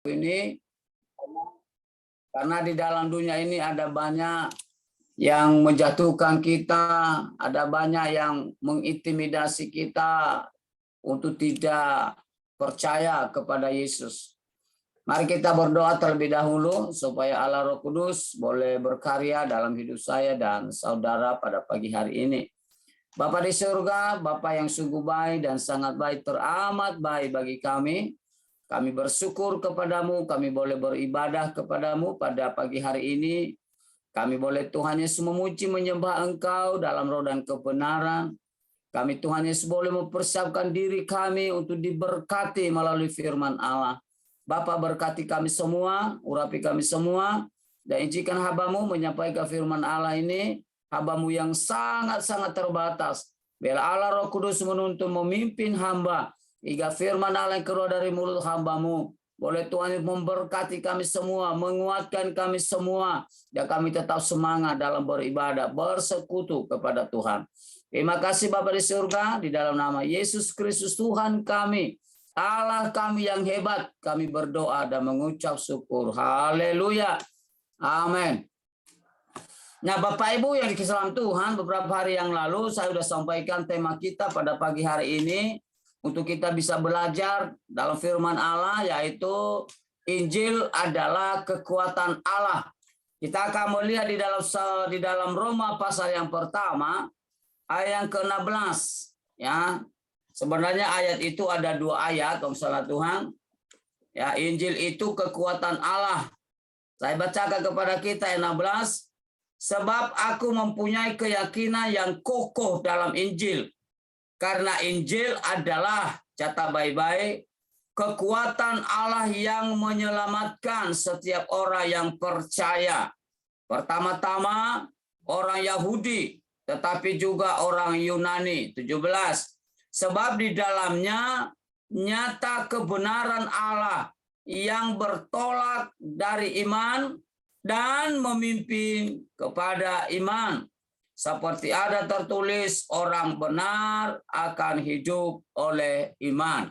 ini karena di dalam dunia ini ada banyak yang menjatuhkan kita, ada banyak yang mengintimidasi kita untuk tidak percaya kepada Yesus. Mari kita berdoa terlebih dahulu supaya Allah Roh Kudus boleh berkarya dalam hidup saya dan saudara pada pagi hari ini. Bapa di surga, Bapa yang sungguh baik dan sangat baik, teramat baik bagi kami. Kami bersyukur kepadamu, kami boleh beribadah kepadamu pada pagi hari ini. Kami boleh Tuhan Yesus memuji menyembah Engkau dalam roh dan kebenaran. Kami Tuhan Yesus boleh mempersiapkan diri kami untuk diberkati melalui firman Allah. Bapa berkati kami semua, urapi kami semua, dan izinkan hamba-Mu menyampaikan firman Allah ini, hamba-Mu yang sangat-sangat terbatas. Biarlah Allah Roh Kudus menuntun memimpin hamba, hingga firman Allah yang keluar dari mulut hamba-Mu. Boleh Tuhan memberkati kami semua, menguatkan kami semua, dan kami tetap semangat dalam beribadah, bersekutu kepada Tuhan. Terima kasih Bapa di surga, di dalam nama Yesus Kristus Tuhan kami, Allah kami yang hebat, kami berdoa dan mengucap syukur. Haleluya. Amin. Nah Bapak Ibu yang dikasihi dalam Tuhan, beberapa hari yang lalu saya sudah sampaikan tema kita pada pagi hari ini untuk kita bisa belajar dalam firman Allah, yaitu Injil adalah kekuatan Allah. Kita akan melihat di dalam Roma pasal yang pertama ayat yang ke-16 ya. Sebenarnya ayat itu ada 2 ayat, salah Tuhan. Ya, Injil itu kekuatan Allah. Saya bacakan kepada kita ayat 16. Sebab aku mempunyai keyakinan yang kokoh dalam Injil. Karena Injil adalah, catat baik-baik, kekuatan Allah yang menyelamatkan setiap orang yang percaya. Pertama-tama orang Yahudi, tetapi juga orang Yunani. 17. Sebab di dalamnya nyata kebenaran Allah yang bertolak dari iman dan memimpin kepada iman. Seperti ada tertulis, orang benar akan hidup oleh iman.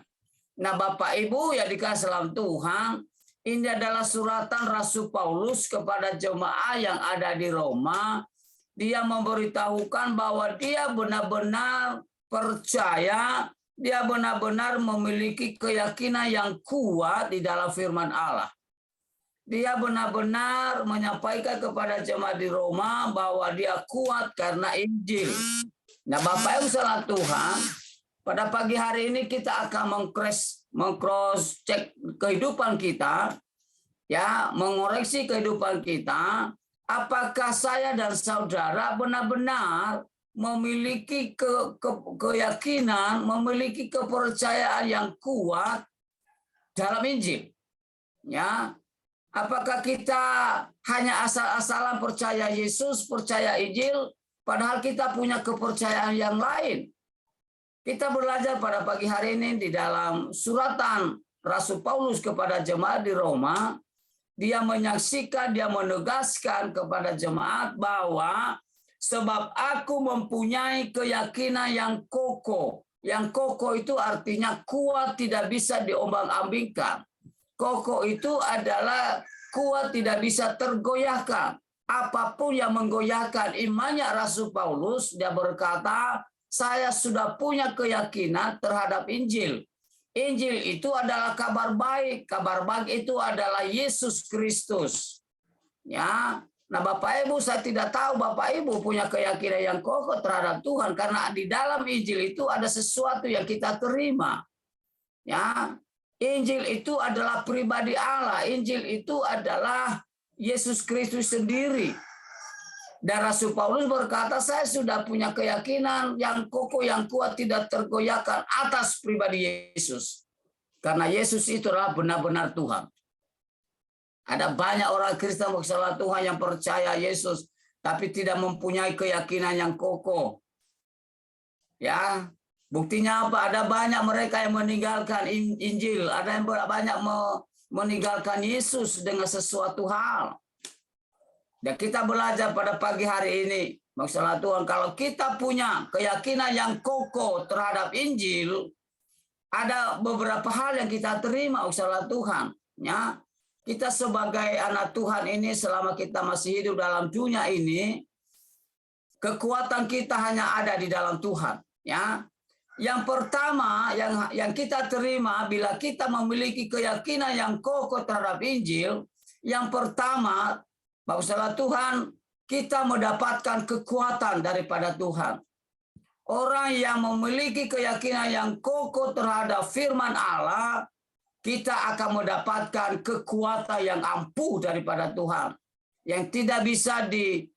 Nah Bapak Ibu yang dikasihi dalam Tuhan, ini adalah suratan Rasul Paulus kepada jemaat yang ada di Roma. Dia memberitahukan bahwa dia benar-benar percaya, dia benar-benar memiliki keyakinan yang kuat di dalam firman Allah. Dia benar-benar menyampaikan kepada jemaat di Roma bahwa dia kuat karena Injil. Nah Bapak Ibu salah Tuhan, pada pagi hari ini kita akan meng-cross check kehidupan kita, ya, mengoreksi kehidupan kita. Apakah saya dan saudara benar-benar memiliki keyakinan, memiliki kepercayaan yang kuat dalam Injil? Ya, apakah kita hanya asal-asalan percaya Yesus, percaya Injil, padahal kita punya kepercayaan yang lain? Kita belajar pada pagi hari ini di dalam suratan Rasul Paulus kepada jemaat di Roma. Dia menyaksikan, dia menegaskan kepada jemaat bahwa sebab aku mempunyai keyakinan yang kokoh. Yang kokoh itu artinya kuat, tidak bisa diombang-ambingkan. Kokoh itu adalah kuat, tidak bisa tergoyahkan. Apapun yang menggoyahkan imannya Rasul Paulus, dia berkata, saya sudah punya keyakinan terhadap Injil. Injil itu adalah kabar baik. Kabar baik itu adalah Yesus Kristus. Ya, nah Bapak Ibu, saya tidak tahu Bapak Ibu punya keyakinan yang kokoh terhadap Tuhan, karena di dalam Injil itu ada sesuatu yang kita terima. Ya, Injil itu adalah pribadi Allah. Injil itu adalah Yesus Kristus sendiri. Dan Rasul Paulus berkata, saya sudah punya keyakinan yang kokoh, yang kuat, tidak tergoyahkan atas pribadi Yesus. Karena Yesus itu adalah benar-benar Tuhan. Ada banyak orang Kristen masalah Tuhan yang percaya Yesus, tapi tidak mempunyai keyakinan yang kokoh. Ya, buktinya apa? Ada banyak mereka yang meninggalkan Injil, ada yang banyak meninggalkan Yesus dengan sesuatu hal. Dan kita belajar pada pagi hari ini, masalah Tuhan, kalau kita punya keyakinan yang kokoh terhadap Injil, ada beberapa hal yang kita terima, masalah Tuhan. Ya, kita sebagai anak Tuhan ini selama kita masih hidup dalam dunia ini, kekuatan kita hanya ada di dalam Tuhan. Ya, yang pertama yang kita terima bila kita memiliki keyakinan yang kokoh terhadap Injil, yang pertama, Bapak Tuhan, kita mendapatkan kekuatan daripada Tuhan. Orang yang memiliki keyakinan yang kokoh terhadap firman Allah, kita akan mendapatkan kekuatan yang ampuh daripada Tuhan, yang tidak bisa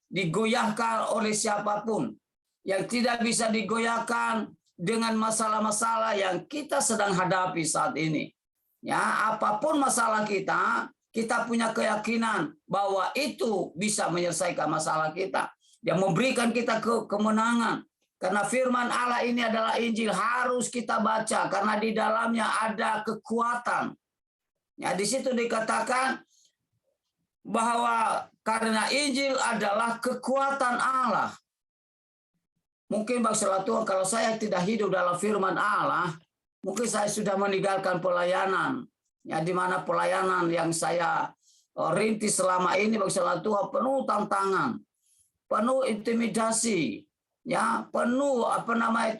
digoyahkan oleh siapapun, yang tidak bisa digoyahkan dengan masalah-masalah yang kita sedang hadapi saat ini. Ya, apapun masalah kita, kita punya keyakinan bahwa itu bisa menyelesaikan masalah kita, yang memberikan kita kemenangan. Karena firman Allah ini adalah Injil, harus kita baca karena di dalamnya ada kekuatan. Ya, di situ dikatakan bahwa karena Injil adalah kekuatan Allah. Mungkin Bapak Tuhan, kalau saya tidak hidup dalam firman Allah, mungkin saya sudah meninggalkan pelayanan. Ya, di mana pelayanan yang saya rintis selama ini Bapak Tuhan penuh tantangan, penuh intimidasi. Ya, penuh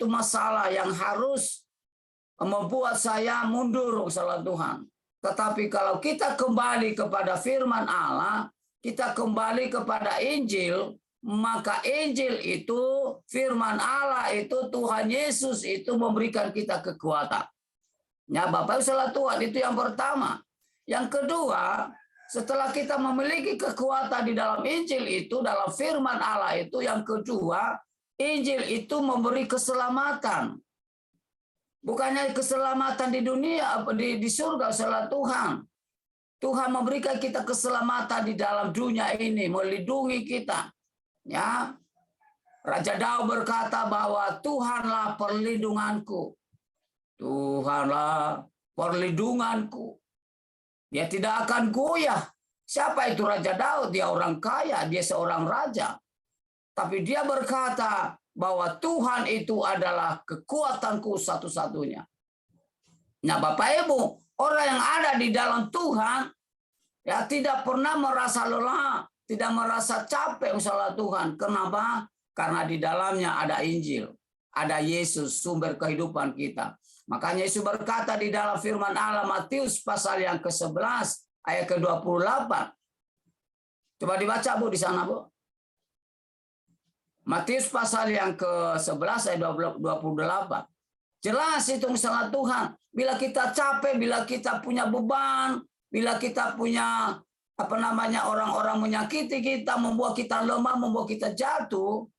masalah yang harus membuat saya mundur salah Tuhan. Tetapi kalau kita kembali kepada firman Allah, kita kembali kepada Injil, maka Injil itu, firman Allah itu, Tuhan Yesus itu memberikan kita kekuatan. Ya, Bapak salah Tuhan, itu yang pertama. Yang kedua, setelah kita memiliki kekuatan di dalam Injil itu, dalam firman Allah itu, yang kedua, Injil itu memberi keselamatan. Bukannya keselamatan di dunia, di surga salah Tuhan. Tuhan memberikan kita keselamatan di dalam dunia ini, melindungi kita. Ya, Raja Daud berkata bahwa Tuhanlah perlindunganku. Tuhanlah perlindunganku. Dia tidak akan goyah. Siapa itu Raja Daud? Dia orang kaya, dia seorang raja. Tapi dia berkata bahwa Tuhan itu adalah kekuatanku satu-satunya. Nah, Bapak Ibu, orang yang ada di dalam Tuhan ya tidak pernah merasa lelah, tidak merasa capek salah Tuhan. Kenapa? Karena di dalamnya ada Injil, ada Yesus, sumber kehidupan kita. Makanya Yesus berkata di dalam firman Allah Matius pasal yang ke-11 ayat ke-28. Coba dibaca Bu di sana, Bu. Matius pasal yang ke-11 ayat 28. Jelas itu salah Tuhan. Bila kita capek, bila kita punya beban, bila kita punya orang-orang menyakiti kita, membuat kita lemah, membuat kita jatuh,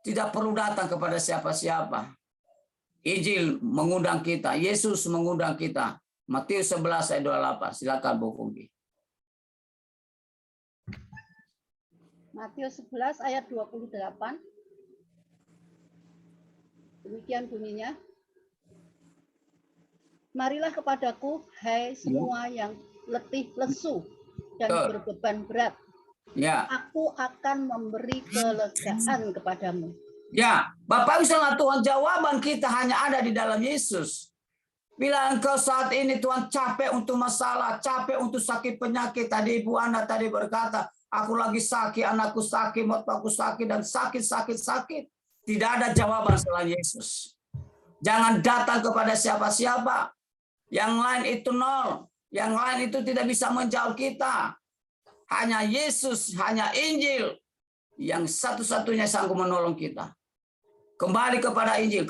tidak perlu datang kepada siapa-siapa. Injil mengundang kita, Yesus mengundang kita. Matius 11 ayat 28. Silakan Bu Pungki. Matius 11 ayat 28. Demikian bunyinya. Marilah kepadaku, hai semua yang letih lesu dan berbeban berat. Ya. Aku akan memberi kelegaan kepadamu. Ya, Bapak salah Tuhan, jawaban kita hanya ada di dalam Yesus. Bila engkau saat ini Tuhan capek untuk masalah, capek untuk sakit penyakit. Tadi Ibu Ana tadi berkata, aku lagi sakit, anakku sakit, mertuaku sakit, dan sakit. Tidak ada jawaban selain Yesus. Jangan datang kepada siapa-siapa. Yang lain itu nol. Yang lain itu tidak bisa menjawab kita. Hanya Yesus, hanya Injil yang satu-satunya sanggup menolong kita. Kembali kepada Injil,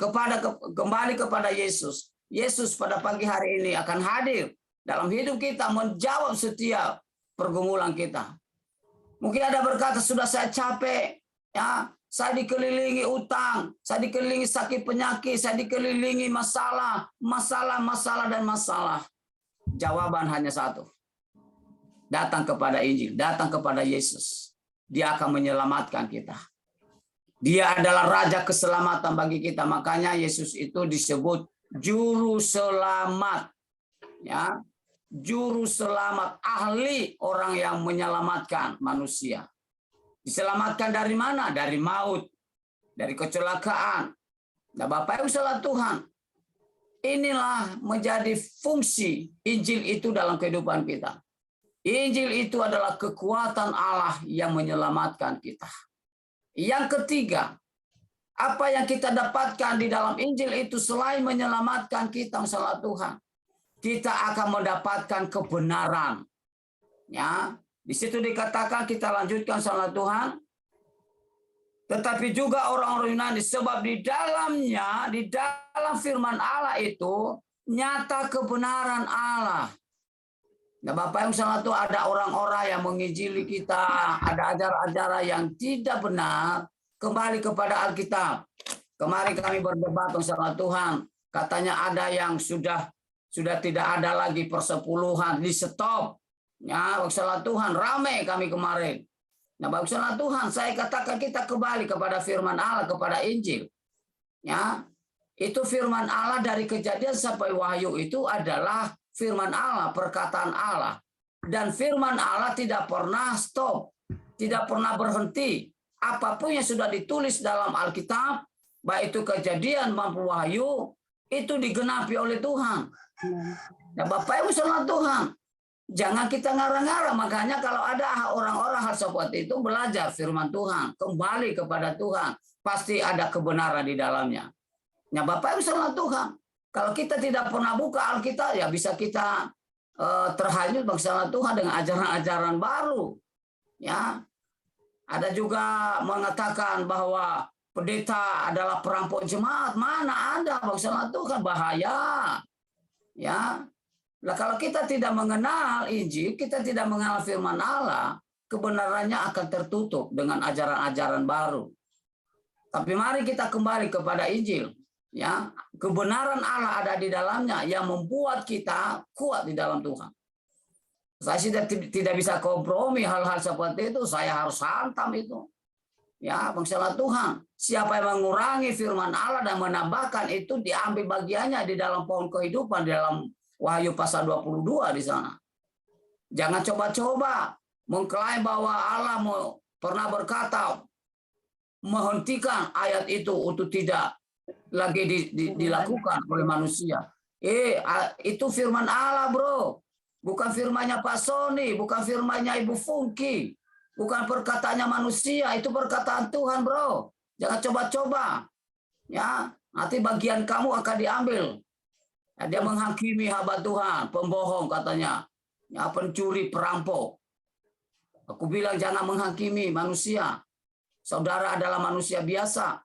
kembali kepada Yesus. Yesus pada pagi hari ini akan hadir dalam hidup kita, menjawab setiap pergumulan kita. Mungkin ada berkata, sudah saya capek, ya, saya dikelilingi utang, saya dikelilingi sakit penyakit, saya dikelilingi masalah. Jawaban hanya satu. Datang kepada Injil, datang kepada Yesus. Dia akan menyelamatkan kita. Dia adalah Raja keselamatan bagi kita. Makanya Yesus itu disebut Juru Selamat. Ya, Juru Selamat, ahli orang yang menyelamatkan manusia. Diselamatkan dari mana? Dari maut, dari kecelakaan. Nah, Bapak Ibu salah Tuhan. inilah menjadi fungsi Injil itu dalam kehidupan kita. Injil itu adalah kekuatan Allah yang menyelamatkan kita. Yang ketiga, apa yang kita dapatkan di dalam Injil itu selain menyelamatkan kita, masalah Tuhan, kita akan mendapatkan kebenaran. Ya, di situ dikatakan, kita lanjutkan salah Tuhan. Tetapi juga orang-orang Yunani, sebab di dalamnya, di dalam firman Allah itu nyata kebenaran Allah. Nah, Bapak Ibu salah Tuhan, ada orang-orang yang menginjili kita, ada ajaran-ajaran yang tidak benar, kembali kepada Alkitab. Kemarin kami berdebat bersama Tuhan, katanya ada yang sudah tidak ada lagi persepuluhan, di stop. Ya, masalah Tuhan, ramai kami kemarin. Nah, masalah Tuhan, saya katakan kita kembali kepada firman Allah, kepada Injil. Ya, itu firman Allah dari Kejadian sampai Wahyu itu adalah firman Allah, perkataan Allah. Dan firman Allah tidak pernah stop, tidak pernah berhenti. Apapun yang sudah ditulis dalam Alkitab, baik itu Kejadian maupun Wahyu, itu digenapi oleh Tuhan. Nah, Bapak Ibu saudara Tuhan, jangan kita ngarang-ngarang. Makanya kalau ada orang-orang hal seperti itu, belajar firman Tuhan, kembali kepada Tuhan, pasti ada kebenaran di dalamnya. Nah, Bapak Ibu saudara Tuhan, kalau kita tidak pernah buka Alkitab, ya bisa kita terhanyut bersama Tuhan dengan ajaran-ajaran baru. Ya, ada juga mengatakan bahwa pendeta adalah perampok jemaat. Mana ada bersama Tuhan, bahaya. Ya, nah, kalau kita tidak mengenal Injil, kita tidak mengenal firman Allah, kebenarannya akan tertutup dengan ajaran-ajaran baru. Tapi mari kita kembali kepada Injil. Ya, kebenaran Allah ada di dalamnya yang membuat kita kuat di dalam Tuhan. Saya tidak bisa kompromi hal-hal seperti itu, saya harus hantam itu. Ya, bangsa Tuhan, siapa yang mengurangi firman Allah dan menambahkan, itu diambil bagiannya di dalam pohon kehidupan, di dalam Wahyu pasal 22 di sana. Jangan coba-coba mengklaim bahwa Allah pernah berkata menghentikan ayat itu untuk tidak lagi dilakukan oleh manusia. Itu firman Allah, bro. Bukan firmannya Pak Sony, bukan firmannya Ibu Fungki, bukan perkataannya manusia, itu perkataan Tuhan, bro. Jangan coba-coba. Ya, nanti bagian kamu akan diambil. Ya, dia menghakimi hamba Tuhan, pembohong katanya. Ya, pencuri, perampok. Aku bilang jangan menghakimi manusia. Saudara adalah manusia biasa.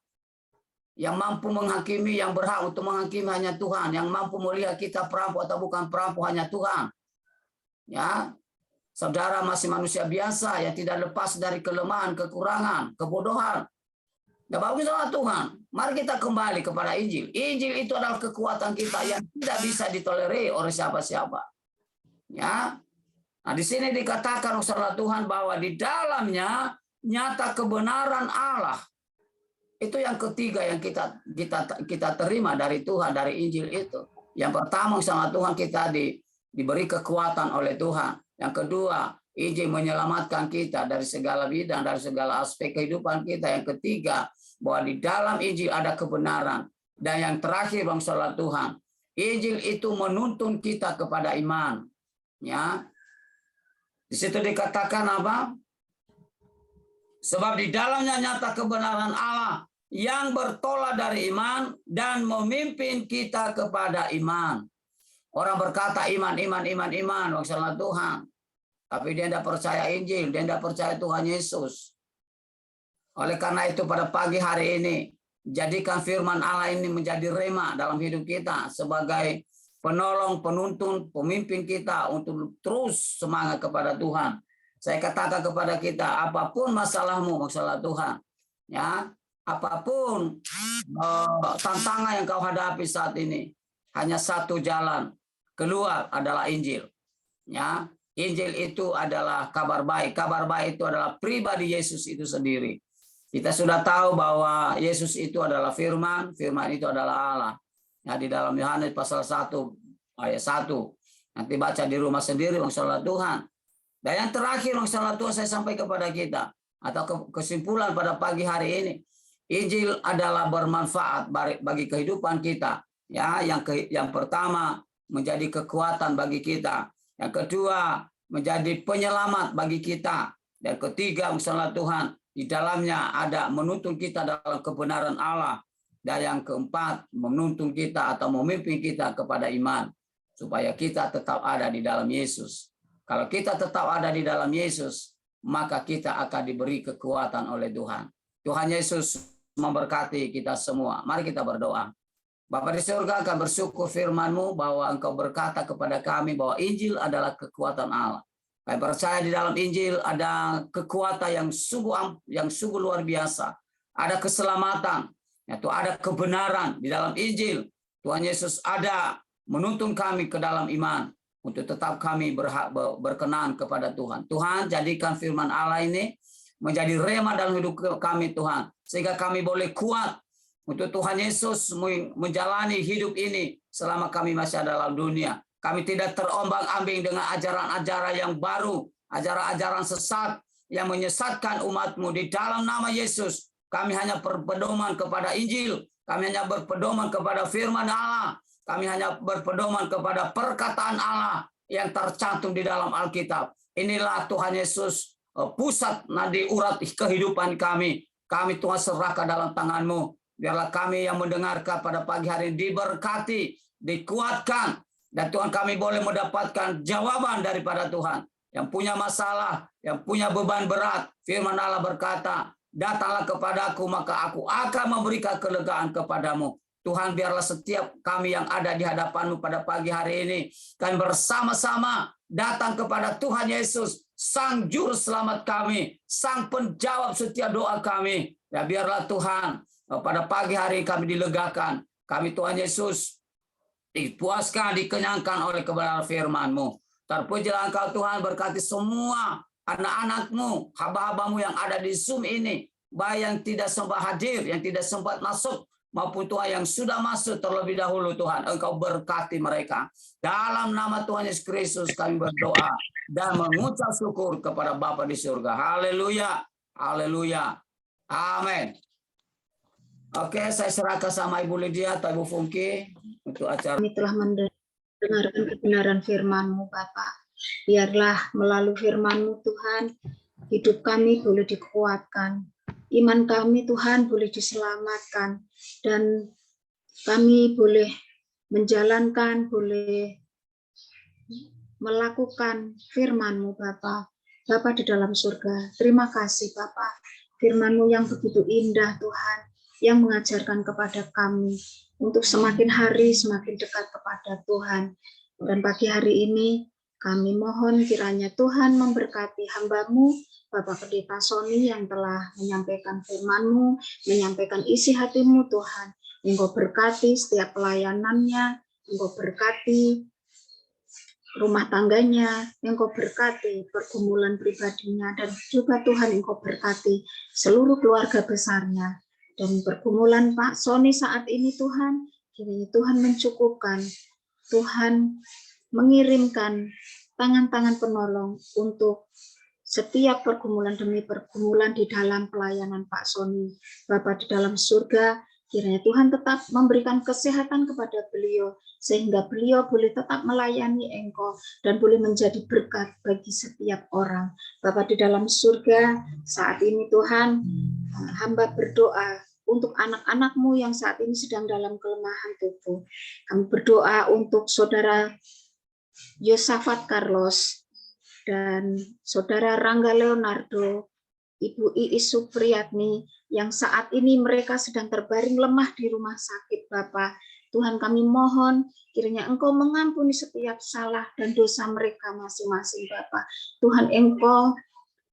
Yang mampu menghakimi, yang berhak untuk menghakimi hanya Tuhan. Yang mampu melihat kita perampok atau bukan perampok hanya Tuhan. Ya, saudara masih manusia biasa yang tidak lepas dari kelemahan, kekurangan, kebodohan. Dan baguslah Tuhan, mari kita kembali kepada Injil. Injil itu adalah kekuatan kita yang tidak bisa ditolerir oleh siapa-siapa. Ya, nah di sini dikatakan oleh Tuhan bahwa di dalamnya nyata kebenaran Allah. Itu yang ketiga yang kita terima dari Tuhan, dari Injil itu. Yang pertama sama Tuhan kita diberi kekuatan oleh Tuhan. Yang kedua, Injil menyelamatkan kita dari segala bidang, dari segala aspek kehidupan kita. Yang ketiga, bahwa di dalam Injil ada kebenaran. Dan yang terakhir, bangsa Tuhan, Injil itu menuntun kita kepada iman. Ya, di situ dikatakan apa? Sebab di dalamnya nyata kebenaran Allah yang bertolak dari iman dan memimpin kita kepada iman. Orang berkata iman, maksudnya Tuhan. Tapi dia tidak percaya Injil, dia tidak percaya Tuhan Yesus. Oleh karena itu pada pagi hari ini, jadikan firman Allah ini menjadi rema dalam hidup kita sebagai penolong, penuntun, pemimpin kita untuk terus semangat kepada Tuhan. Saya katakan kepada kita, apapun masalahmu, masalah Tuhan, ya, apapun tantangan yang kau hadapi saat ini, hanya satu jalan keluar adalah Injil. Ya, Injil itu adalah kabar baik. Kabar baik itu adalah pribadi Yesus itu sendiri. Kita sudah tahu bahwa Yesus itu adalah firman, firman itu adalah Allah. Ya, di dalam Yohanes pasal 1 ayat 1. Nanti baca di rumah sendiri, masalah Tuhan. Dan yang terakhir, masalah Tuhan saya sampaikan kepada kita, atau kesimpulan pada pagi hari ini, Injil adalah bermanfaat bagi kehidupan kita. Ya, yang pertama menjadi kekuatan bagi kita. Yang kedua menjadi penyelamat bagi kita. Dan ketiga, misalnya Tuhan, di dalamnya ada menuntun kita dalam kebenaran Allah. Dan yang keempat, menuntun kita atau memimpin kita kepada iman. Supaya kita tetap ada di dalam Yesus. Kalau kita tetap ada di dalam Yesus, maka kita akan diberi kekuatan oleh Tuhan. Tuhan Yesus memberkati kita semua. Mari kita berdoa. Bapa di surga, akan bersyukur firman-Mu bahwa Engkau berkata kepada kami bahwa Injil adalah kekuatan Allah. Kami percaya di dalam Injil ada kekuatan yang sungguh luar biasa. Ada keselamatan, yaitu ada kebenaran di dalam Injil. Tuhan Yesus ada menuntun kami ke dalam iman untuk tetap kami berkenan kepada Tuhan. Tuhan, jadikan firman Allah ini menjadi rema dalam hidup kami, Tuhan, sehingga kami boleh kuat untuk Tuhan Yesus menjalani hidup ini selama kami masih ada dalam dunia. Kami tidak terombang-ambing dengan ajaran-ajaran yang baru, ajaran-ajaran sesat yang menyesatkan umat-Mu. Di dalam nama Yesus, kami hanya berpedoman kepada Injil, kami hanya berpedoman kepada firman Allah, kami hanya berpedoman kepada perkataan Allah yang tercantum di dalam Alkitab. Inilah Tuhan Yesus, pusat nadi urat kehidupan kami. Kami Tuhan serahkan dalam tangan-Mu. Biarlah kami yang mendengarkan pada pagi hari ini diberkati, dikuatkan, dan Tuhan kami boleh mendapatkan jawaban daripada Tuhan. Yang punya masalah, yang punya beban berat, firman Allah berkata, datanglah kepadaku, maka aku akan memberikan kelegaan kepadamu. Tuhan, biarlah setiap kami yang ada di hadapan-Mu pada pagi hari ini, kami bersama-sama datang kepada Tuhan Yesus, Sang Juru Selamat kami, Sang Penjawab setiap doa kami. Ya, biarlah Tuhan, pada pagi hari kami dilegakan. Kami Tuhan Yesus dipuaskan, dikenyangkan oleh kebenaran firman-Mu. Terpujilah Engkau Tuhan, berkati semua anak-anak-Mu, hamba-hamba-Mu yang ada di Zoom ini, baik yang tidak sempat hadir, yang tidak sempat masuk, maupun Tuhan yang sudah masuk terlebih dahulu. Tuhan, Engkau berkati mereka. Dalam nama Tuhan Yesus Kristus kami berdoa dan mengucap syukur kepada Bapa di surga. Haleluya, haleluya, amin. Oke, saya serahkan sama Ibu Lydia atau Ibu Fungki untuk acara. Kami telah mendengarkan kebenaran firman-Mu, Bapak. Biarlah melalui firman-Mu, Tuhan, hidup kami boleh dikuatkan. Iman kami, Tuhan, boleh diselamatkan. Dan kami boleh menjalankan, boleh melakukan firman-Mu, Bapak. Bapak di dalam surga, terima kasih, Bapak. Firman-Mu yang begitu indah, Tuhan, yang mengajarkan kepada kami untuk semakin hari semakin dekat kepada Tuhan. Dan pagi hari ini kami mohon kiranya Tuhan memberkati hamba-Mu, Bapak Pendeta Sony yang telah menyampaikan firman-Mu, menyampaikan isi hati-Mu, Tuhan. Engkau berkati setiap pelayanannya, Engkau berkati rumah tangganya, Engkau berkati pergumulan pribadinya, dan juga Tuhan Engkau berkati seluruh keluarga besarnya. Dan pergumulan Pak Sony saat ini, Tuhan, kiranya Tuhan mencukupkan, Tuhan mengirimkan tangan-tangan penolong untuk setiap pergumulan demi pergumulan di dalam pelayanan Pak Sony. Bapa di dalam surga, kiranya Tuhan tetap memberikan kesehatan kepada beliau, sehingga beliau boleh tetap melayani Engkau dan boleh menjadi berkat bagi setiap orang. Bapa di dalam surga, saat ini Tuhan, hamba berdoa untuk anak-anak-Mu yang saat ini sedang dalam kelemahan tubuh. Kami berdoa untuk Saudara Yosafat Carlos dan Saudara Rangga Leonardo, Ibu Iis Supriyatni, yang saat ini mereka sedang terbaring lemah di rumah sakit, Bapak. Tuhan, kami mohon kiranya Engkau mengampuni setiap salah dan dosa mereka masing-masing, Bapak. Tuhan, Engkau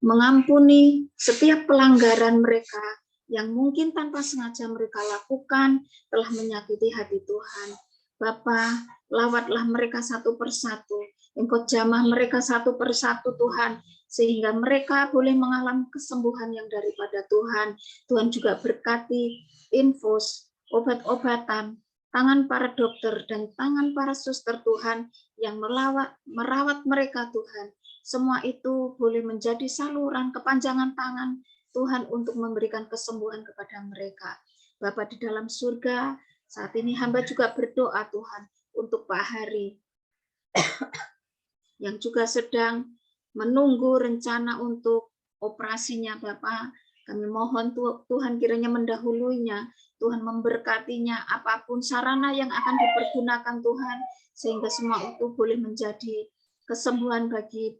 mengampuni setiap pelanggaran mereka yang mungkin tanpa sengaja mereka lakukan telah menyakiti hati Tuhan. Bapa, lawatlah mereka satu persatu. Engkau jamah mereka satu persatu, Tuhan, sehingga mereka boleh mengalami kesembuhan yang daripada Tuhan. Tuhan juga berkati infus, obat-obatan, tangan para dokter dan tangan para suster Tuhan yang merawat mereka, Tuhan. Semua itu boleh menjadi saluran kepanjangan tangan Tuhan untuk memberikan kesembuhan kepada mereka. Bapa di dalam surga, Saat ini hamba juga berdoa Tuhan untuk Pak Hari yang juga sedang menunggu rencana untuk operasinya Bapak. Kami mohon Tuhan kiranya mendahulunya, Tuhan memberkatinya, apapun sarana yang akan dipergunakan Tuhan, sehingga semua itu boleh menjadi kesembuhan bagi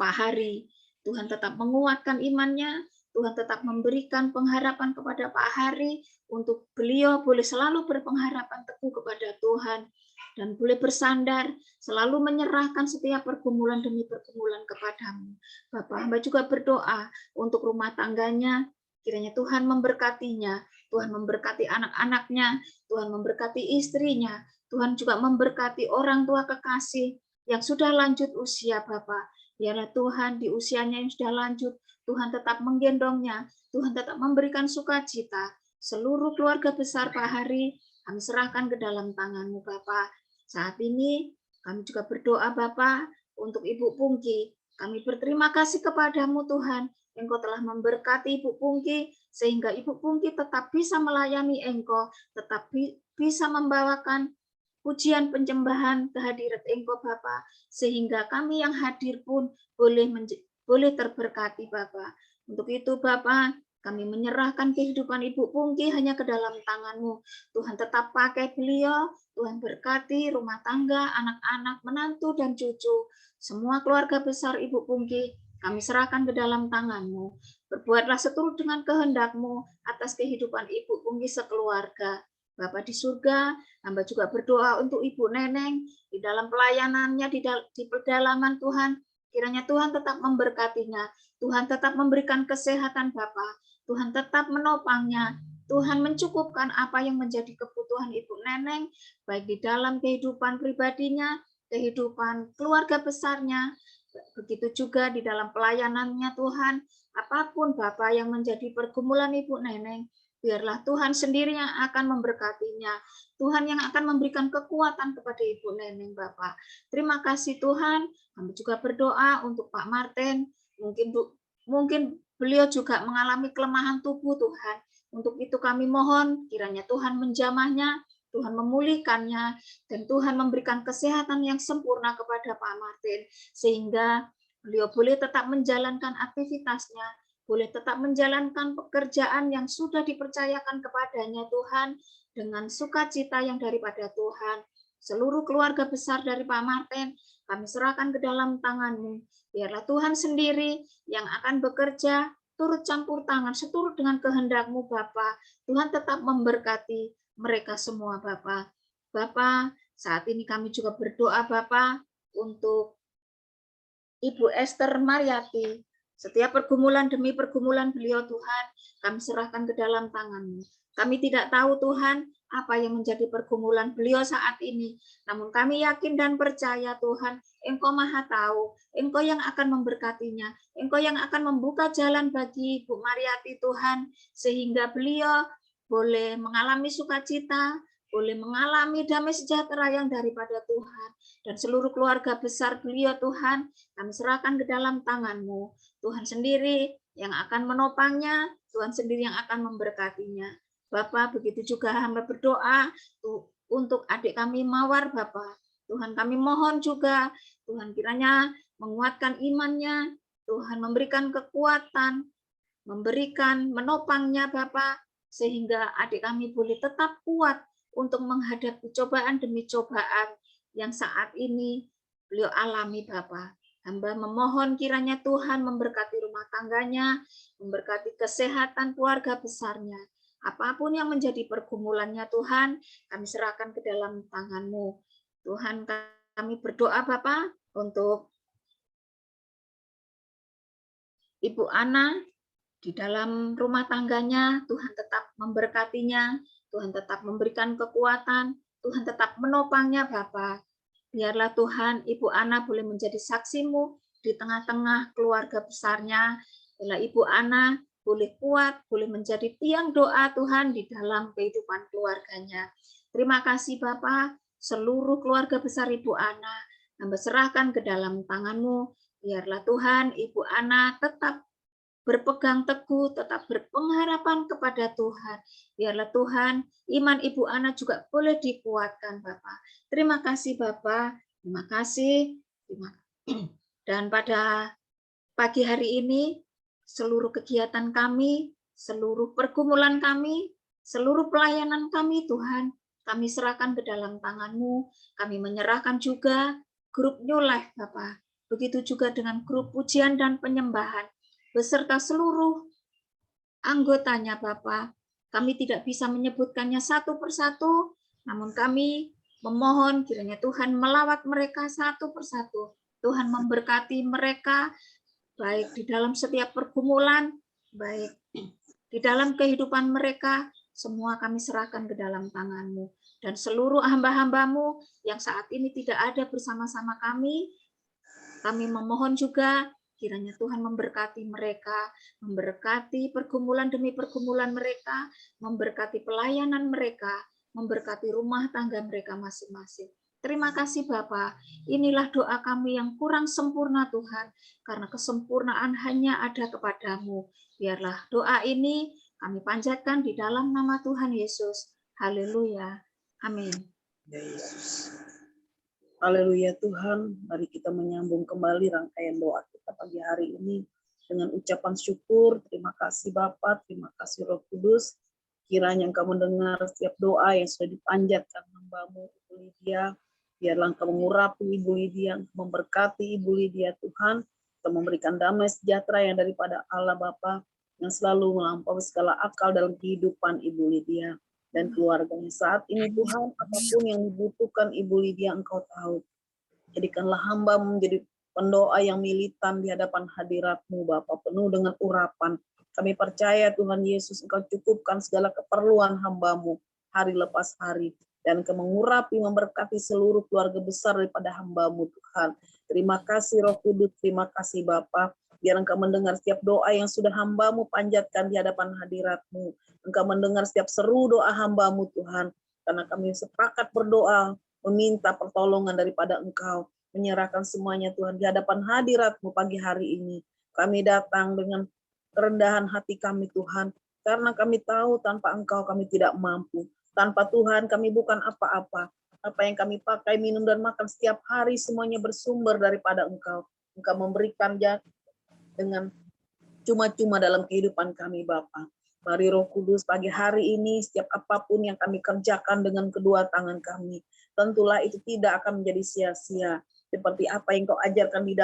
Pak Hari. Tuhan tetap menguatkan imannya, Tuhan tetap memberikan pengharapan kepada Pak Hari, untuk beliau boleh selalu berpengharapan teguh kepada Tuhan, dan boleh bersandar, selalu menyerahkan setiap pergumulan demi pergumulan kepadamu. Bapak, hamba juga berdoa untuk rumah tangganya, kiranya Tuhan memberkatinya, Tuhan memberkati anak-anaknya, Tuhan memberkati istrinya, Tuhan juga memberkati orang tua kekasih yang sudah lanjut usia Bapak. Biarlah Tuhan di usianya yang sudah lanjut, Tuhan tetap menggendongnya, Tuhan tetap memberikan sukacita. Seluruh keluarga besar Pak Hari, kami serahkan ke dalam tangan-Mu Bapak. Saat ini kami juga berdoa Bapak untuk Ibu Pungki. Kami berterima kasih kepadamu Tuhan, Engkau telah memberkati Ibu Pungki, sehingga Ibu Pungki tetap bisa melayani Engkau, tetap bisa membawakan pujian penyembahan kehadirat Engkau Bapa, sehingga kami yang hadir pun boleh terberkati Bapa. Untuk itu Bapa, kami menyerahkan kehidupan Ibu Pungki hanya ke dalam tangan-Mu. Tuhan tetap pakai beliau, Tuhan berkati rumah tangga, anak-anak, menantu, dan cucu. Semua keluarga besar Ibu Pungki, kami serahkan ke dalam tangan-Mu. Berbuatlah seturut dengan kehendak-Mu atas kehidupan Ibu Pungki sekeluarga. Bapa di surga, hamba juga berdoa untuk Ibu Neneng di dalam pelayanannya di pedalaman Tuhan. Kiranya Tuhan tetap memberkatinya, Tuhan tetap memberikan kesehatan Bapa, Tuhan tetap menopangnya, Tuhan mencukupkan apa yang menjadi kebutuhan Ibu Neneng, baik di dalam kehidupan pribadinya, kehidupan keluarga besarnya, begitu juga di dalam pelayanannya Tuhan. Apapun Bapa yang menjadi pergumulan Ibu Neneng, biarlah Tuhan sendiri yang akan memberkatinya. Tuhan yang akan memberikan kekuatan kepada Ibu Neneng Bapak. Terima kasih Tuhan. Kami juga berdoa untuk Pak Martin. Mungkin beliau juga mengalami kelemahan tubuh Tuhan. Untuk itu kami mohon kiranya Tuhan menjamahnya, Tuhan memulihkannya, dan Tuhan memberikan kesehatan yang sempurna kepada Pak Martin, sehingga beliau boleh tetap menjalankan aktivitasnya, boleh tetap menjalankan pekerjaan yang sudah dipercayakan kepadanya Tuhan, dengan sukacita yang daripada Tuhan. Seluruh keluarga besar dari Pak Martin, kami serahkan ke dalam tangan-Mu. Biarlah Tuhan sendiri yang akan bekerja, turut campur tangan, seturut dengan kehendak-Mu Bapa. Tuhan tetap memberkati mereka semua Bapa. Bapa, saat ini kami juga berdoa Bapa untuk Ibu Esther Mariati. Setiap pergumulan demi pergumulan beliau Tuhan, kami serahkan ke dalam tangan-Mu. Kami tidak tahu Tuhan apa yang menjadi pergumulan beliau saat ini. Namun kami yakin dan percaya Tuhan, Engkau Maha Tahu, Engkau yang akan memberkatinya, Engkau yang akan membuka jalan bagi Ibu Mariati Tuhan, sehingga beliau boleh mengalami sukacita, boleh mengalami damai sejahtera yang daripada Tuhan. Dan seluruh keluarga besar beliau Tuhan, kami serahkan ke dalam tangan-Mu. Tuhan sendiri yang akan menopangnya, Tuhan sendiri yang akan memberkatinya. Bapak, begitu juga hamba berdoa untuk adik kami Mawar, Bapak. Tuhan kami mohon juga, Tuhan kiranya menguatkan imannya, Tuhan memberikan kekuatan, menopangnya Bapak, sehingga adik kami boleh tetap kuat untuk menghadapi cobaan demi cobaan yang saat ini beliau alami Bapak. Hamba memohon kiranya Tuhan memberkati rumah tangganya, memberkati kesehatan keluarga besarnya. Apapun yang menjadi pergumulannya Tuhan, kami serahkan ke dalam tangan-Mu. Tuhan, kami berdoa Bapak untuk Ibu Ana di dalam rumah tangganya, Tuhan tetap memberkatinya, Tuhan tetap memberikan kekuatan, Tuhan tetap menopangnya Bapak. Biarlah Tuhan Ibu Ana boleh menjadi saksi-Mu di tengah-tengah keluarga besarnya. Biarlah Ibu Ana boleh kuat, boleh menjadi tiang doa Tuhan di dalam kehidupan keluarganya. Terima kasih Bapak, seluruh keluarga besar Ibu Ana, hamba serahkan ke dalam tangan-Mu. Biarlah Tuhan Ibu Ana tetap berpegang teguh, tetap berpengharapan kepada Tuhan. Biarlah Tuhan, iman Ibu Ana juga boleh dikuatkan, Bapak. Terima kasih, Bapak. Terima kasih. Dan pada pagi hari ini, seluruh kegiatan kami, seluruh pergumulan kami, seluruh pelayanan kami, Tuhan, kami serahkan ke dalam tangan-Mu. Kami menyerahkan juga grup New Life, Bapak. Begitu juga dengan grup pujian dan penyembahan, beserta seluruh anggotanya, Bapak. Kami tidak bisa menyebutkannya satu persatu, namun kami memohon kiranya Tuhan melawat mereka satu persatu. Tuhan memberkati mereka, baik di dalam setiap pergumulan, baik di dalam kehidupan mereka, semua kami serahkan ke dalam tangan-Mu. Dan seluruh hamba-hamba-Mu yang saat ini tidak ada bersama-sama kami memohon juga kiranya Tuhan memberkati mereka, memberkati pergumulan demi pergumulan mereka, memberkati pelayanan mereka, memberkati rumah tangga mereka masing-masing. Terima kasih Bapa. Inilah doa kami yang kurang sempurna Tuhan, karena kesempurnaan hanya ada kepadamu. Biarlah doa ini kami panjatkan di dalam nama Tuhan Yesus. Haleluya. Amin. Ya Yesus. Haleluya Tuhan, mari kita menyambung kembali rangkaian doa kita pagi hari ini dengan ucapan syukur. Terima kasih Bapa, terima kasih Roh Kudus. Kiranya Engkau mendengar setiap doa yang sudah dipanjatkan hamba-Mu Ibu Lydia. Biarlah Engkau mengurapi Ibu Lydia, memberkati Ibu Lydia Tuhan, Engkau memberikan damai sejahtera yang daripada Allah Bapa, yang selalu melampaui segala akal dalam kehidupan Ibu Lydia dan keluarganya saat ini Tuhan. Apapun yang dibutuhkan Ibu Lydia Engkau tahu. Jadikanlah hamba menjadi pendoa yang militan di hadapan hadirat-Mu Bapa, penuh dengan urapan. Kami percaya Tuhan Yesus Engkau cukupkan segala keperluan hamba-Mu hari lepas hari, dan Engkau mengurapi memberkati seluruh keluarga besar daripada hamba-Mu Tuhan. Terima kasih Roh Kudus, terima kasih Bapa. Biar Engkau mendengar setiap doa yang sudah hamba-Mu panjatkan di hadapan hadirat-Mu. Engkau mendengar setiap seru doa hamba-Mu Tuhan, karena kami sepakat berdoa, meminta pertolongan daripada Engkau, menyerahkan semuanya Tuhan di hadapan hadirat-Mu pagi hari ini. Kami datang dengan kerendahan hati kami Tuhan, karena kami tahu tanpa Engkau kami tidak mampu. Tanpa Tuhan kami bukan apa-apa. Apa yang kami pakai, minum dan makan setiap hari semuanya bersumber daripada Engkau. Engkau memberikan dengan cuma-cuma dalam kehidupan kami Bapa. Mari Roh Kudus pagi hari ini setiap apapun yang kami kerjakan dengan kedua tangan kami, tentulah itu tidak akan menjadi sia-sia. Seperti apa yang Kau ajarkan di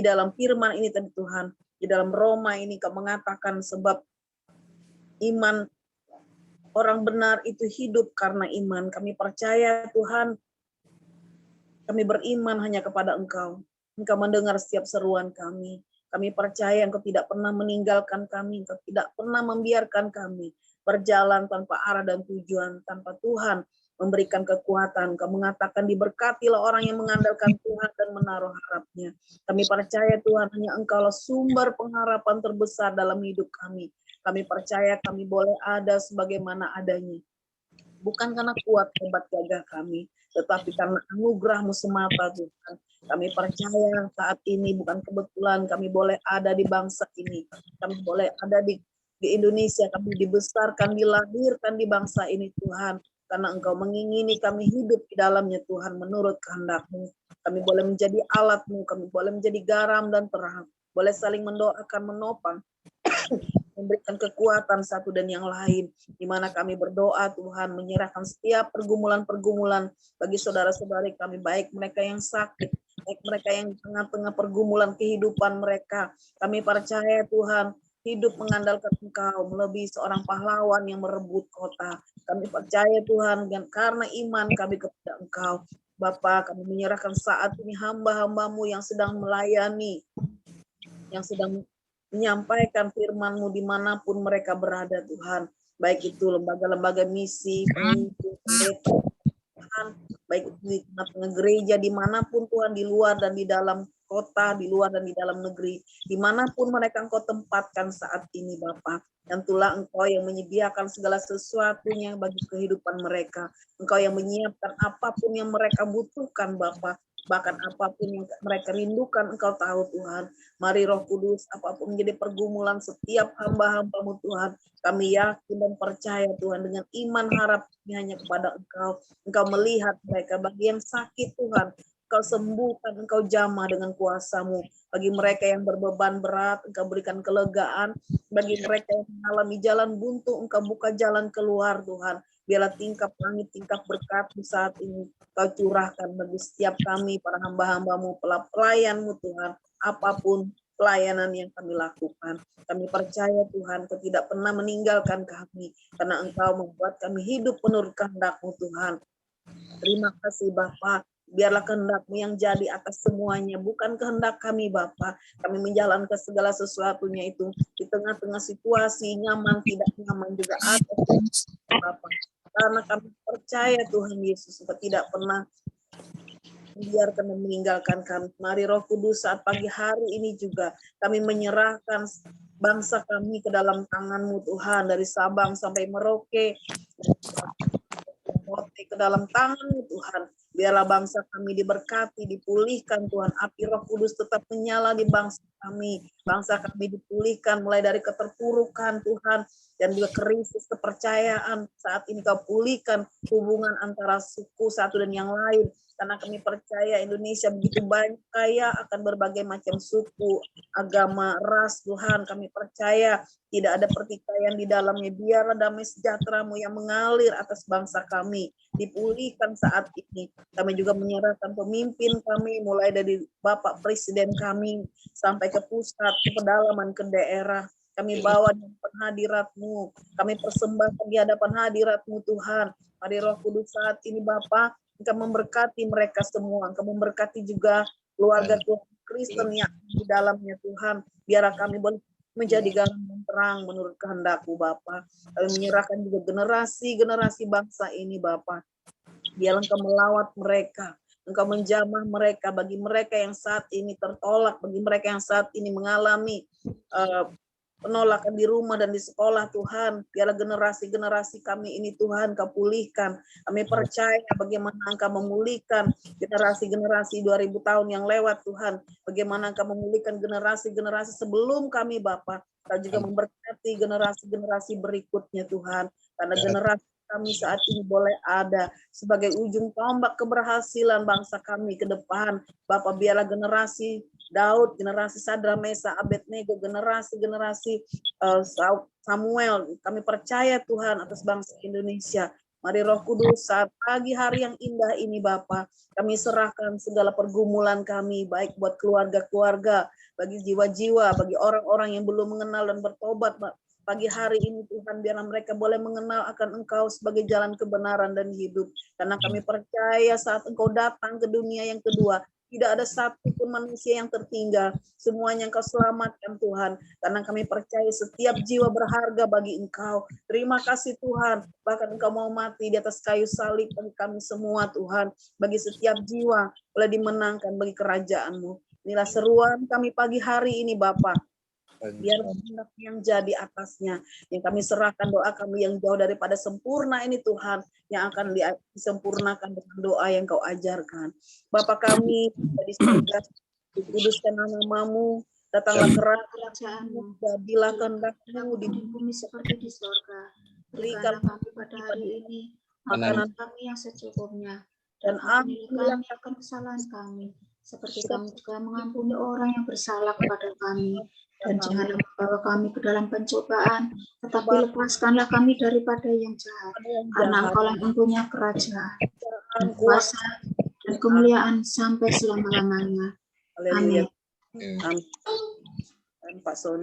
dalam firman ini tadi Tuhan, di dalam Roma ini Kau mengatakan sebab iman orang benar itu hidup karena iman. Kami percaya Tuhan, kami beriman hanya kepada Engkau. Engkau mendengar setiap seruan kami. Kami percaya Engkau tidak pernah meninggalkan kami, Engkau tidak pernah membiarkan kami berjalan tanpa arah dan tujuan, tanpa Tuhan memberikan kekuatan. Engkau mengatakan diberkatilah orang yang mengandalkan Tuhan dan menaruh harapnya. Kami percaya Tuhan hanya Engkaulah sumber pengharapan terbesar dalam hidup kami. Kami percaya kami boleh ada sebagaimana adanya. Bukan karena kuat hebat gagah kami, tetapi karena anugerah-Mu semata Tuhan. Kami percaya saat ini bukan kebetulan kami boleh ada di bangsa ini. Kami boleh ada di Indonesia, kami dibesarkan, dilahirkan di bangsa ini Tuhan. Karena Engkau mengingini kami hidup di dalamnya Tuhan menurut kehendak-Mu. Kami boleh menjadi alat-Mu, kami boleh menjadi garam dan terang. Boleh saling mendoakan, menopang, memberikan kekuatan satu dan yang lain, di mana kami berdoa Tuhan menyerahkan setiap pergumulan-pergumulan bagi saudara-saudari kami, baik mereka yang sakit, baik mereka yang di tengah-tengah pergumulan kehidupan mereka. Kami percaya Tuhan, hidup mengandalkan Engkau melebihi seorang pahlawan yang merebut kota. Kami percaya Tuhan, dan karena iman kami kepada Engkau, Bapa, kami menyerahkan saat ini hamba-hamba-Mu yang sedang melayani, yang sedang menyampaikan firman-Mu dimanapun mereka berada Tuhan, baik itu lembaga-lembaga misi, pemimpin, pendeta, Tuhan, baik itu di tengah-tengah gereja, dimanapun Tuhan, di luar dan di dalam kota, di luar dan di dalam negeri, dimanapun mereka Engkau tempatkan saat ini Bapa. Dan itulah Engkau yang menyediakan segala sesuatunya bagi kehidupan mereka. Engkau yang menyiapkan apapun yang mereka butuhkan Bapa. Bahkan apapun yang mereka rindukan, Engkau tahu Tuhan. Mari Roh Kudus, apapun menjadi pergumulan setiap hamba-hamba-Mu Tuhan, kami yakin dan percaya Tuhan, dengan iman harap kami hanya kepada Engkau. Engkau melihat mereka, bagi yang sakit Tuhan, Engkau sembuhkan, Engkau jamah dengan kuasa-Mu. Bagi mereka yang berbeban berat, Engkau berikan kelegaan. Bagi mereka yang mengalami jalan buntu, Engkau buka jalan keluar Tuhan. Biarlah tingkap langit, tingkap berkat-Mu saat ini Kau curahkan bagi setiap kami, para hamba-hamba-Mu, pelayan-Mu Tuhan. Apapun pelayanan yang kami lakukan, kami percaya Tuhan, Kau tidak pernah meninggalkan kami, karena Engkau membuat kami hidup menurut kehendak-Mu Tuhan. Terima kasih Bapa. Biarlah kehendak-Mu yang jadi atas semuanya, bukan kehendak kami Bapa. Kami menjalankan segala sesuatunya itu di tengah-tengah situasi nyaman, tidak nyaman juga ada Bapa. Karena kami percaya Tuhan Yesus Engkau tidak pernah membiarkan dan meninggalkan kami. Mari Roh Kudus, saat pagi hari ini juga kami menyerahkan bangsa kami ke dalam tangan-Mu Tuhan, dari Sabang sampai Merauke, ke dalam tangan-Mu Tuhan. Biarlah bangsa kami diberkati, dipulihkan Tuhan. Api Roh Kudus tetap menyala di bangsa kami. Bangsa kami dipulihkan mulai dari keterpurukan Tuhan, dan juga krisis kepercayaan. Saat ini Kau pulihkan hubungan antara suku satu dan yang lain. Karena kami percaya Indonesia begitu banyak kaya akan berbagai macam suku, agama, ras Tuhan. Kami percaya tidak ada pertikaian di dalamnya. Biarlah damai sejahtera-Mu yang mengalir atas bangsa kami dipulihkan saat ini. Kami juga menyerahkan pemimpin kami, mulai dari Bapak Presiden kami sampai ke pusat, ke pedalaman, ke daerah. Kami bawa di hadapan hadirat-Mu. Kami persembahkan di hadapan hadirat-Mu Tuhan. Mari Roh Kudus saat ini Bapa, Engkau memberkati mereka semua. Engkau memberkati juga keluarga Kristen yang di dalamnya Tuhan. Biarlah kami boleh menjadi garam dan terang menurut kehendak-Mu Bapa. Kami menyerahkan juga generasi bangsa ini Bapa. Biarlah Engkau melawat mereka. Engkau menjamah mereka, bagi mereka yang saat ini tertolak, bagi mereka yang saat ini mengalami penolakan di rumah dan di sekolah Tuhan. Biarlah generasi-generasi kami ini Tuhan Kau pulihkan. Kami percaya bagaimana Engkau memulihkan generasi-generasi 2000 tahun yang lewat Tuhan. Bagaimana Engkau memulihkan generasi-generasi sebelum kami Bapa. Kau juga memberkati generasi-generasi berikutnya Tuhan. Karena generasi kami saat ini boleh ada sebagai ujung tombak keberhasilan bangsa kami ke depan. Bapak, biarlah generasi Daud, generasi Sadra, Mesa, Abednego, generasi Samuel, kami percaya Tuhan atas bangsa Indonesia. Mari Roh Kudus, saat pagi hari yang indah ini Bapa, kami serahkan segala pergumulan kami, baik buat keluarga-keluarga, bagi jiwa-jiwa, bagi orang-orang yang belum mengenal dan bertobat, pagi hari ini Tuhan, biarlah mereka boleh mengenal akan Engkau sebagai jalan kebenaran dan hidup. Karena kami percaya saat Engkau datang ke dunia yang kedua, tidak ada satu pun manusia yang tertinggal. Semuanya Engkau selamatkan Tuhan. Karena kami percaya setiap jiwa berharga bagi Engkau. Terima kasih Tuhan. Bahkan Engkau mau mati di atas kayu salib bagi kami semua Tuhan. Bagi setiap jiwa boleh dimenangkan bagi kerajaan-Mu. Inilah seruan kami pagi hari ini Bapa. Biar kehendak yang jadi atasnya, yang kami serahkan doa kami yang jauh daripada sempurna ini Tuhan, yang akan disempurnakan dengan doa yang Kau ajarkan. Bapa kami di surga, dikuduskan nama-Mu, datanglah kerajaan-Mu, jadilah kehendak-Mu di bumi seperti di surga. Berikan Berikanlah kami pada hari ini makanan kami yang secukupnya, dan ampunilah kami akan kesalahan kami, seperti kami juga mengampuni orang yang bersalah kepada kami. Dan janganlah membawa kami ke dalam pencobaan, tetapi lepaskanlah kami daripada yang jahat. Karena Engkau yang mempunyai kerajaan, dan kuasa, dan kemuliaan sampai selama-lamanya. Amin. Amin. Pak Sony.